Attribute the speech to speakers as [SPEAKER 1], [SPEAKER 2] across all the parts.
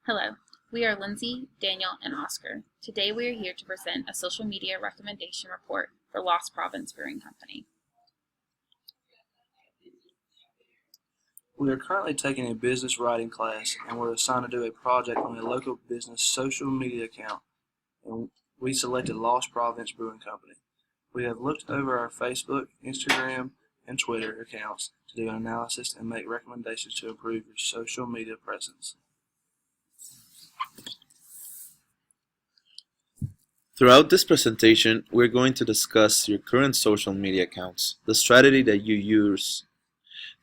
[SPEAKER 1] Hello, we are Lindsay, Daniel, and Oscar. Today we are here to present a social media recommendation report for Lost Province Brewing Company.
[SPEAKER 2] We are currently taking a business writing class and we're assigned to do a project on a local business social media account, and we selected Lost Province Brewing Company. We have looked over our Facebook, Instagram, and Twitter accounts to do an analysis and make recommendations to improve your social media presence.
[SPEAKER 3] Throughout this presentation, we're going to discuss your current social media accounts, the strategy that you use,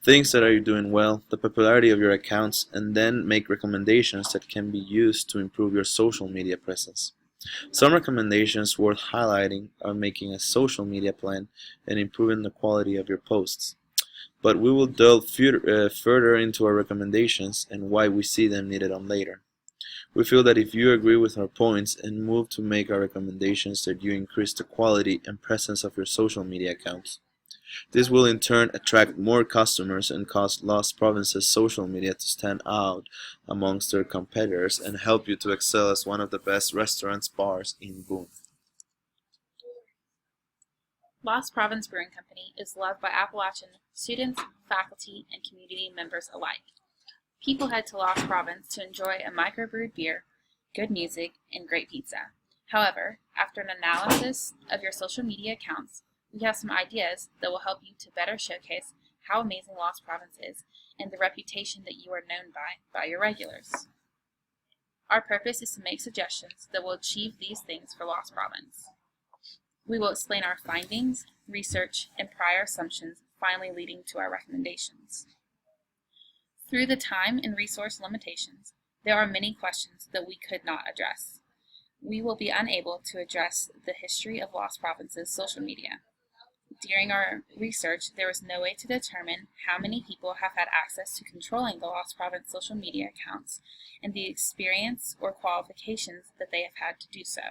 [SPEAKER 3] things that are you doing well, the popularity of your accounts, and then make recommendations that can be used to improve your social media presence. Some recommendations worth highlighting are making a social media plan and improving the quality of your posts. But we will delve further into our recommendations and why we see them needed on later. We feel that if you agree with our points and move to make our recommendations, that you increase the quality and presence of your social media accounts. This will in turn attract more customers and cause Lost Province's social media to stand out amongst their competitors and help you to excel as one of the best restaurants bars in Boone.
[SPEAKER 1] Lost Province Brewing Company is loved by Appalachian students, faculty, and community members alike. People head to Lost Province to enjoy a microbrewed beer, good music, and great pizza. However, after an analysis of your social media accounts, we have some ideas that will help you to better showcase how amazing Lost Province is and the reputation that you are known by your regulars. Our purpose is to make suggestions that will achieve these things for Lost Province. We will explain our findings, research, and prior assumptions, finally leading to our recommendations. Through the time and resource limitations, there are many questions that we could not address. We will be unable to address the history of Lost Province's social media. During our research, there was no way to determine how many people have had access to controlling the Lost Province social media accounts and the experience or qualifications that they have had to do so.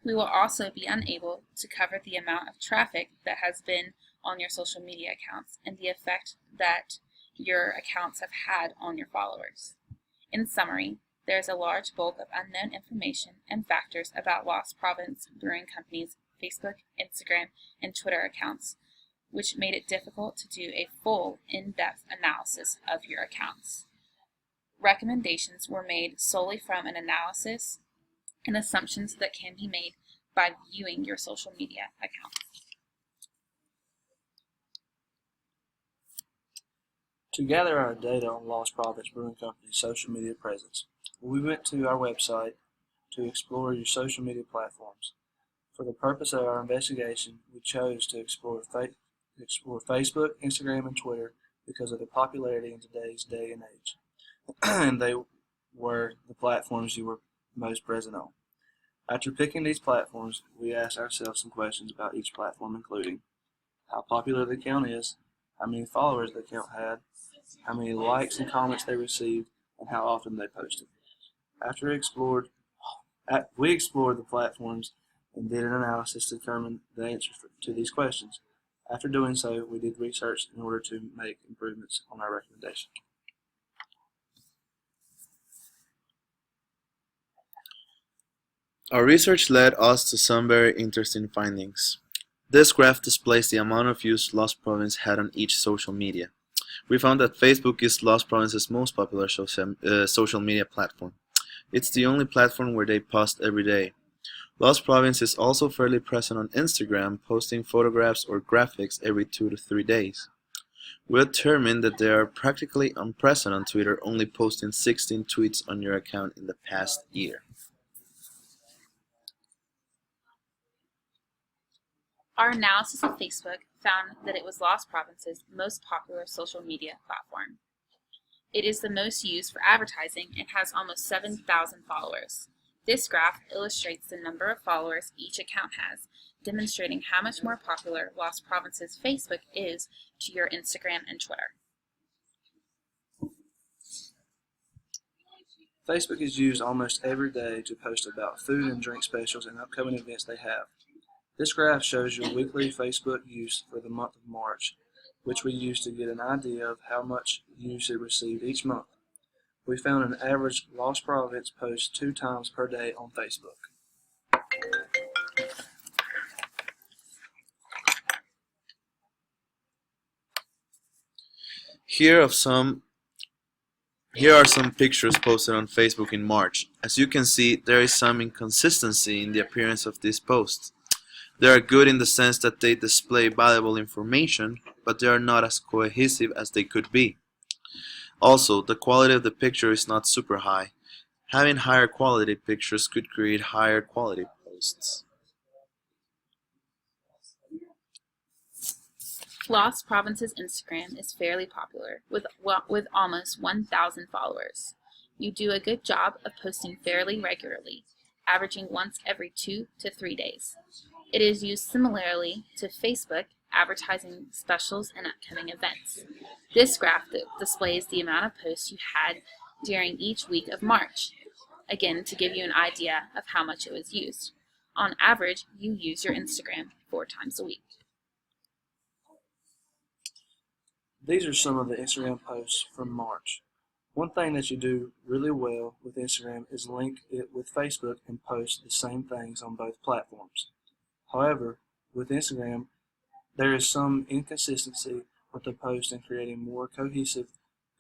[SPEAKER 1] We will also be unable to cover the amount of traffic that has been on your social media accounts and the effect that your accounts have had on your followers. In summary, there is a large bulk of unknown information and factors about Lost Province Brewing Company's Facebook, Instagram, and Twitter accounts, which made it difficult to do a full, in-depth analysis of your accounts. Recommendations were made solely from an analysis and assumptions that can be made by viewing your social media accounts.
[SPEAKER 2] To gather our data on Lost Province Brewing Company's social media presence, we went to our website to explore your social media platforms. For the purpose of our investigation, we chose to explore Facebook, Instagram, and Twitter because of the popularity in today's day and age, and they were the platforms you were most present on. After picking these platforms, we asked ourselves some questions about each platform, including how popular the account is, how many followers the account had, how many likes and comments they received, and how often they posted. We explored the platforms and did an analysis to determine the answers to these questions. After doing so, we did research in order to make improvements on our recommendation.
[SPEAKER 3] Our research led us to some very interesting findings. This graph displays the amount of views Lost Province had on each social media. We found that Facebook is Lost Province's most popular social media platform. It's the only platform where they post every day. Lost Province is also fairly present on Instagram, posting photographs or graphics every 2 to 3 days. We determined that they are practically unpresent on Twitter, only posting 16 tweets on your account in the past year.
[SPEAKER 1] Our analysis of Facebook found that it was Lost Province's most popular social media platform. It is the most used for advertising and has almost 7,000 followers. This graph illustrates the number of followers each account has, demonstrating how much more popular Lost Province's Facebook is to your Instagram and Twitter.
[SPEAKER 2] Facebook is used almost every day to post about food and drink specials and upcoming events they have. This graph shows your weekly Facebook use for the month of March, which we used to get an idea of how much use it received each month. We found an average Lost Providence post 2 times per day on Facebook.
[SPEAKER 3] Here are some pictures posted on Facebook in March. As you can see, there is some inconsistency in the appearance of these posts. They are good in the sense that they display valuable information, but they are not as cohesive as they could be. Also, the quality of the picture is not super high. Having higher quality pictures could create higher quality posts.
[SPEAKER 1] Lost Province's Instagram is fairly popular, with almost 1,000 followers. You do a good job of posting fairly regularly, averaging once every 2 to 3 days. It is used similarly to Facebook, advertising specials and upcoming events. This graph displays the amount of posts you had during each week of March, again to give you an idea of how much it was used. On average, you use your Instagram 4 times a week.
[SPEAKER 2] These are some of the Instagram posts from March. One thing that you do really well with Instagram is link it with Facebook and post the same things on both platforms. However, with Instagram, there is some inconsistency with the post, and creating more cohesive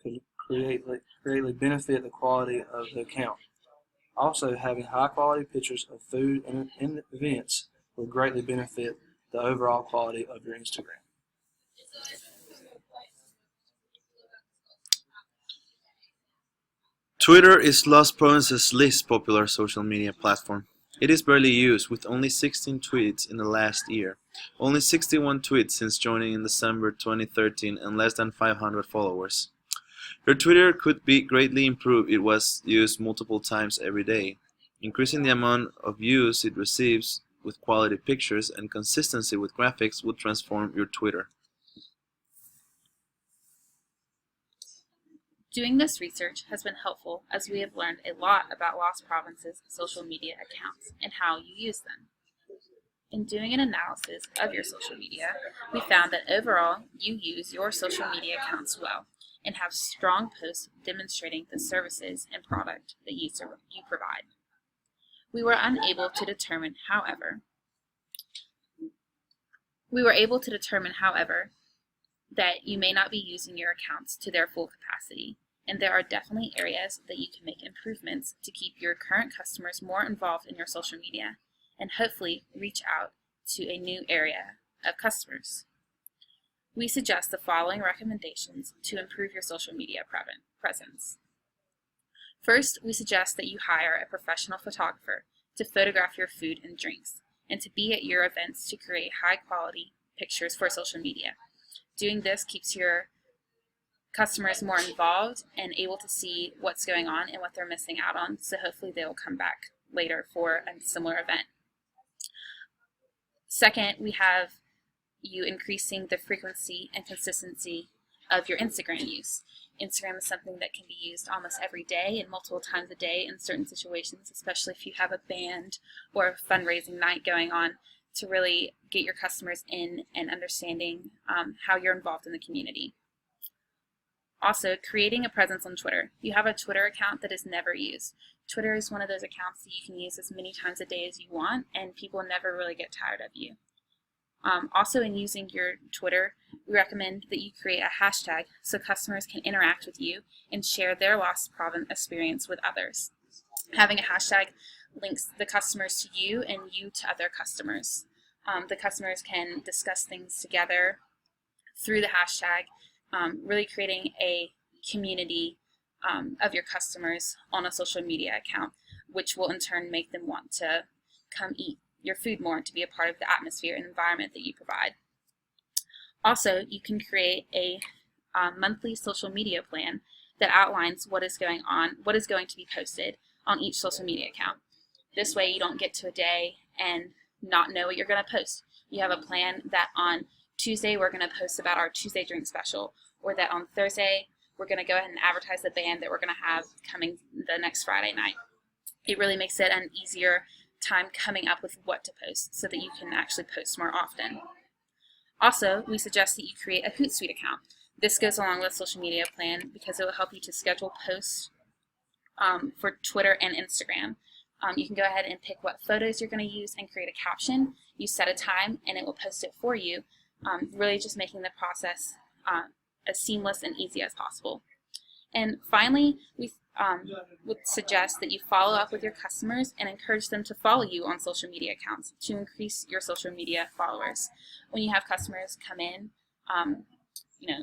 [SPEAKER 2] could greatly benefit the quality of the account. Also, having high quality pictures of food and events will greatly benefit the overall quality of your Instagram.
[SPEAKER 3] Twitter is Lost Province's least popular social media platform. It is barely used, with only 16 tweets in the last year, only 61 tweets since joining in December 2013, and less than 500 followers. Your Twitter could be greatly improved if it was used multiple times every day. Increasing the amount of views it receives with quality pictures and consistency with graphics would transform your Twitter.
[SPEAKER 1] Doing this research has been helpful, as we have learned a lot about Lost Province's social media accounts and how you use them. In doing an analysis of your social media, we found that overall you use your social media accounts well and have strong posts demonstrating the services and product that you provide. We were able to determine, however, that you may not be using your accounts to their full capacity, and there are definitely areas that you can make improvements to keep your current customers more involved in your social media and hopefully reach out to a new area of customers. We suggest the following recommendations to improve your social media presence. First, we suggest that you hire a professional photographer to photograph your food and drinks, and to be at your events to create high-quality pictures for social media. Doing this keeps your customers more involved and able to see what's going on and what they're missing out on, so hopefully they will come back later for a similar event. Second, we have you increasing the frequency and consistency of your Instagram use. Instagram is something that can be used almost every day and multiple times a day in certain situations, especially if you have a band or a fundraising night going on, to really get your customers in and understanding how you're involved in the community. Also, creating a presence on Twitter. You have a Twitter account that is never used. Twitter is one of those accounts that you can use as many times a day as you want, and people never really get tired of you. Also, in using your Twitter, we recommend that you create a hashtag so customers can interact with you and share their Lost Province experience with others. Having a hashtag links the customers to you and you to other customers. The customers can discuss things together through the hashtag, really creating a community of your customers on a social media account, which will in turn make them want to come eat your food more, to be a part of the atmosphere and environment that you provide. Also, you can create a monthly social media plan that outlines what is going to be posted on each social media account. This way you don't get to a day and not know what you're going to post. You have a plan that on Tuesday we're going to post about our Tuesday drink special, or that on Thursday we're going to go ahead and advertise the band that we're going to have coming the next Friday night. It really makes it an easier time coming up with what to post so that you can actually post more often. Also, we suggest that you create a Hootsuite account. This goes along with social media plan because it will help you to schedule posts for Twitter and Instagram. You can go ahead and pick what photos you're going to use and create a caption. You set a time and it will post it for you, really just making the process as seamless and easy as possible. And finally, we would suggest that you follow up with your customers and encourage them to follow you on social media accounts to increase your social media followers. When you have customers come in,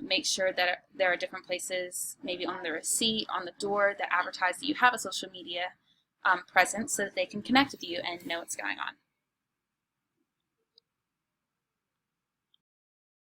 [SPEAKER 1] make sure that there are different places, maybe on the receipt, on the door, that advertise that you have a social media presence so that they can connect with you and know what's going on.